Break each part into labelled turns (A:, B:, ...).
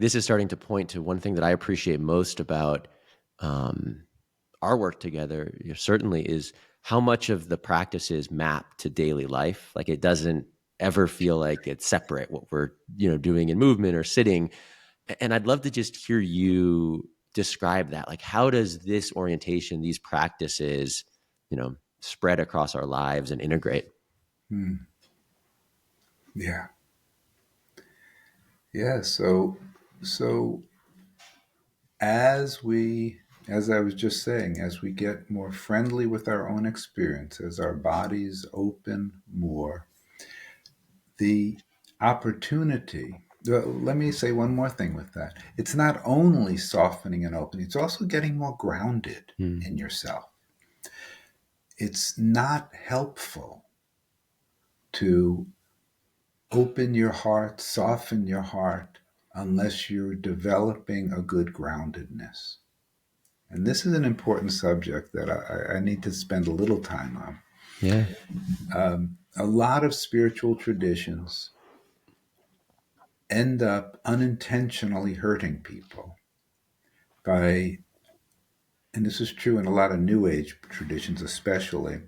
A: this is starting to point to one thing that I appreciate most about our work together, certainly, is how much of the practices map to daily life. Like, it doesn't ever feel like it's separate, what we're, doing in movement or sitting. And I'd love to just hear you describe that. Like, how does this orientation, these practices, spread across our lives and integrate?
B: Yeah. Yeah. So as I was just saying, as we get more friendly with our own experience, as our bodies open more, the opportunity. Well, let me say one more thing with that. It's not only softening and opening, it's also getting more grounded
A: Hmm.
B: in yourself. It's not helpful to open your heart, soften your heart, unless you're developing a good groundedness. And this is an important subject that I need to spend a little time on.
A: Yeah.
B: A lot of spiritual traditions end up unintentionally hurting people by, and this is true in a lot of New Age traditions especially,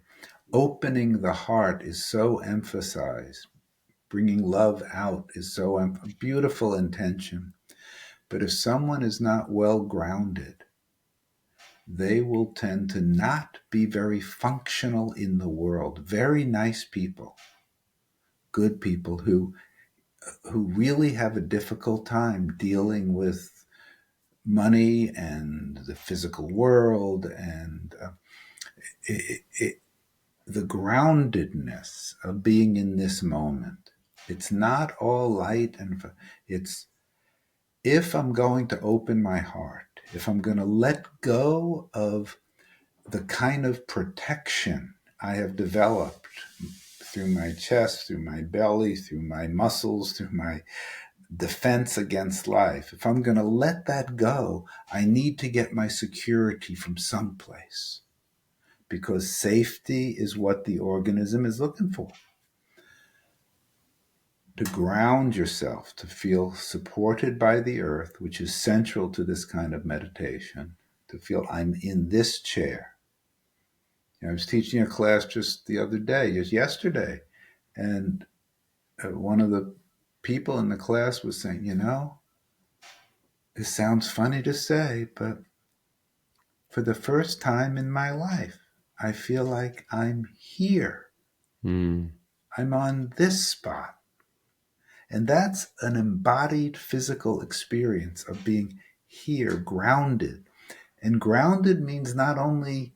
B: opening the heart is so emphasized. Bringing love out is so a beautiful intention. But if someone is not well grounded, they will tend to not be very functional in the world. Very nice people, good people who really have a difficult time dealing with money and the physical world and it, it, the groundedness of being in this moment. It's not all light and it's if I'm going to open my heart, if I'm going to let go of the kind of protection I have developed through my chest, through my belly, through my muscles, through my defense against life, if I'm going to let that go, I need to get my security from someplace because safety is what the organism is looking for. To ground yourself, to feel supported by the earth, which is central to this kind of meditation, to feel I'm in this chair. I was teaching a class just the other day, just yesterday, and one of the people in the class was saying, this sounds funny to say, but for the first time in my life, I feel like I'm here.
A: Hmm.
B: I'm on this spot. And that's an embodied physical experience of being here, grounded. And grounded means not only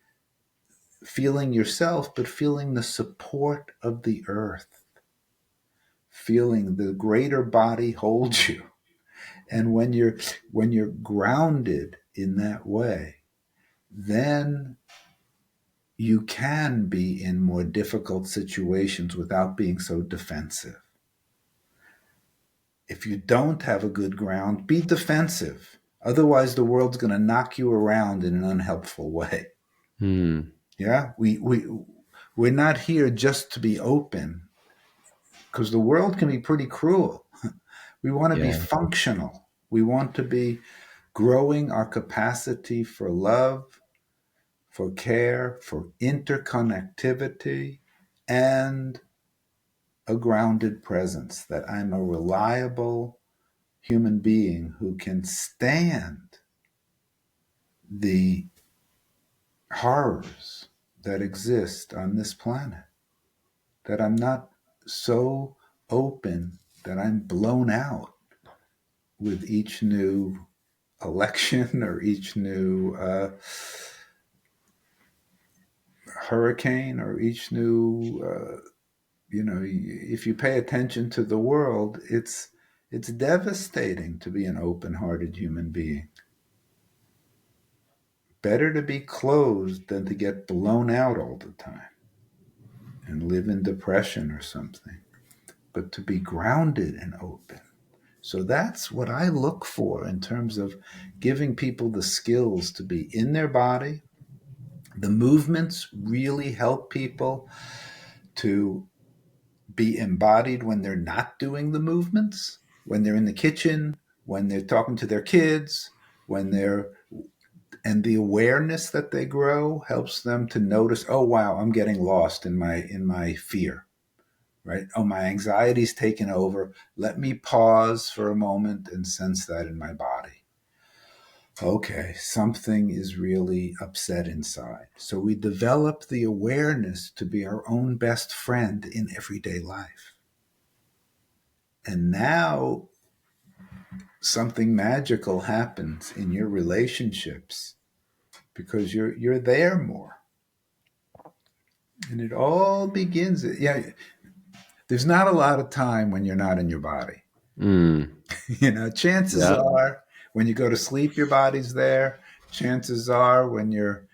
B: feeling yourself, but feeling the support of the earth, feeling the greater body hold you. And when you're grounded in that way, then you can be in more difficult situations without being so defensive. If you don't have a good ground, be defensive. Otherwise, the world's going to knock you around in an unhelpful way.
A: Hmm.
B: Yeah, we're not here just to be open because the world can be pretty cruel. We want to be
A: Yeah.
B: functional. We want to be growing our capacity for love, for care, for interconnectivity, and a grounded presence, that I'm a reliable human being who can stand the horrors that exist on this planet, that I'm not so open that I'm blown out with each new election or each new hurricane or each new if you pay attention to the world, it's devastating to be an open-hearted human being. Better to be closed than to get blown out all the time and live in depression or something, but to be grounded and open. So that's what I look for in terms of giving people the skills to be in their body. The movements really help people to be embodied when they're not doing the movements, when they're in the kitchen, when they're talking to their kids, when they're and the awareness that they grow helps them to notice, oh wow, I'm getting lost in my fear, right? Oh, my anxiety's taken over. Let me pause for a moment and sense that in my body. Okay, something is really upset inside. So we develop the awareness to be our own best friend in everyday life. And now something magical happens in your relationships because you're there more. And it all begins. Yeah, there's not a lot of time when you're not in your body.
A: Mm.
B: Chances
A: Yep.
B: are when you go to sleep, your body's there. Chances are when you're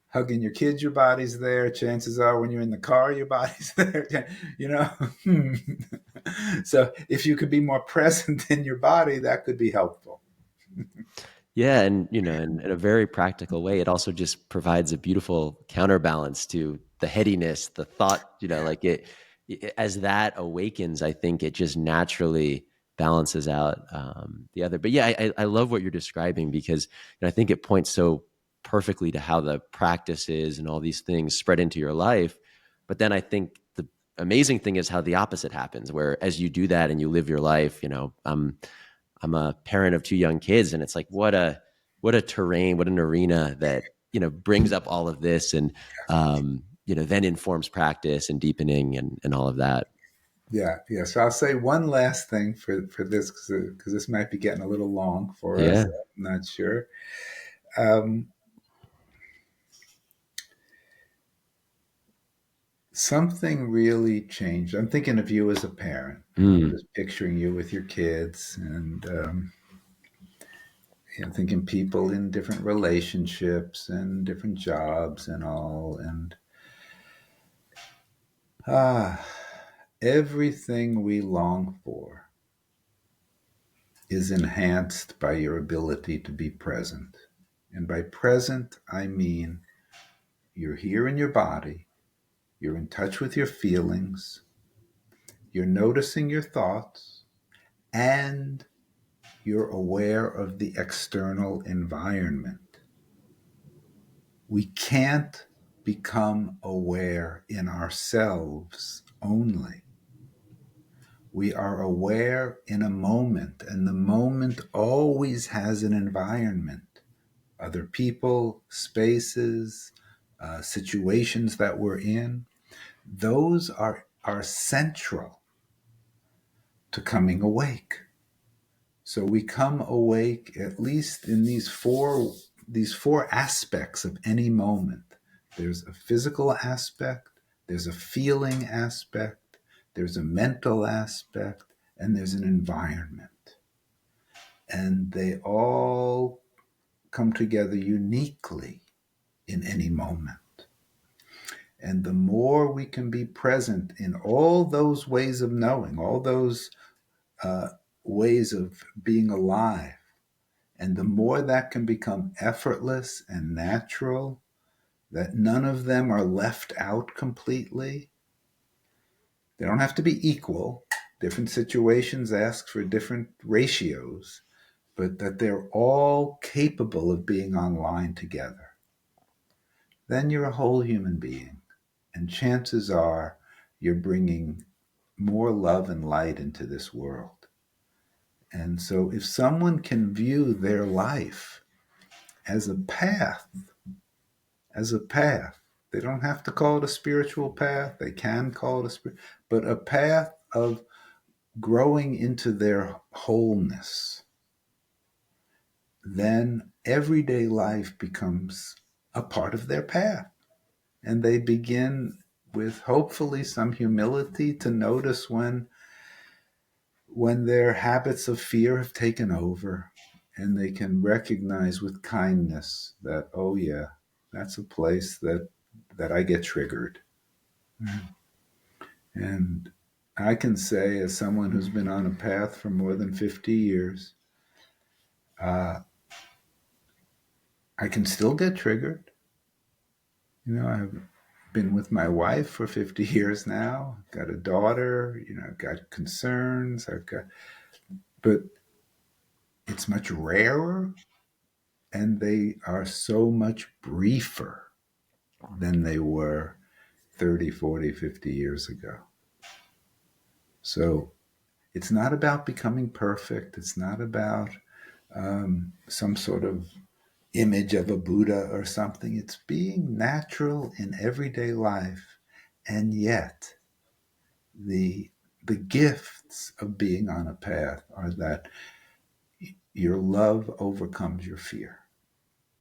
B: hugging your kids, your body's there. Chances are when you're in the car, your body's there. you know. So if you could be more present in your body, that could be helpful.
A: Yeah, and in a very practical way, it also just provides a beautiful counterbalance to the headiness, the thought, like as that awakens, I think it just naturally balances out the other. But yeah, I love what you're describing because I think it points so perfectly to how the practices and all these things spread into your life. But then I think the amazing thing is how the opposite happens, where as you do that and you live your life, I'm a parent of two young kids, and it's like what a terrain, what an arena that brings up all of this, and then informs practice and deepening and all of that.
B: Yeah, yeah. So I'll say one last thing for this because this might be getting a little long for us.
A: Yeah.
B: I'm not sure. Um, Something really changed. I'm thinking of you as a parent.
A: Mm.
B: Just picturing you with your kids, and thinking people in different relationships and different jobs and all, and ah, everything we long for is enhanced by your ability to be present. And by present, I mean you're here in your body, you're in touch with your feelings, you're noticing your thoughts, and you're aware of the external environment. We can't become aware in ourselves only. We are aware in a moment, and the moment always has an environment, other people, spaces, situations that we're in. Those are central to coming awake. So we come awake at least in these four aspects of any moment. There's a physical aspect, there's a feeling aspect, there's a mental aspect, and there's an environment. And they all come together uniquely in any moment. And the more we can be present in all those ways of knowing, all those uh, ways of being alive, and the more that can become effortless and natural, that none of them are left out completely. They don't have to be equal. Different situations ask for different ratios, but that they're all capable of being online together. Then you're a whole human being. And chances are you're bringing more love and light into this world. And so if someone can view their life as a path, as a path. They don't have to call it a spiritual path. They can call it but a path of growing into their wholeness. Then everyday life becomes a part of their path. And they begin with hopefully some humility to notice when their habits of fear have taken over, and they can recognize with kindness that, oh yeah, that's a place that I get triggered. And I can say, as someone who's been on a path for more than 50 years, uh, I can still get triggered. I've been with my wife for 50 years now. I've got a daughter, I've got concerns. But it's much rarer, and they are so much briefer than they were 30, 40, 50 years ago. So it's not about becoming perfect. It's not about some sort of image of a Buddha or something. It's being natural in everyday life. And yet, the the gifts of being on a path are that your love overcomes your fear.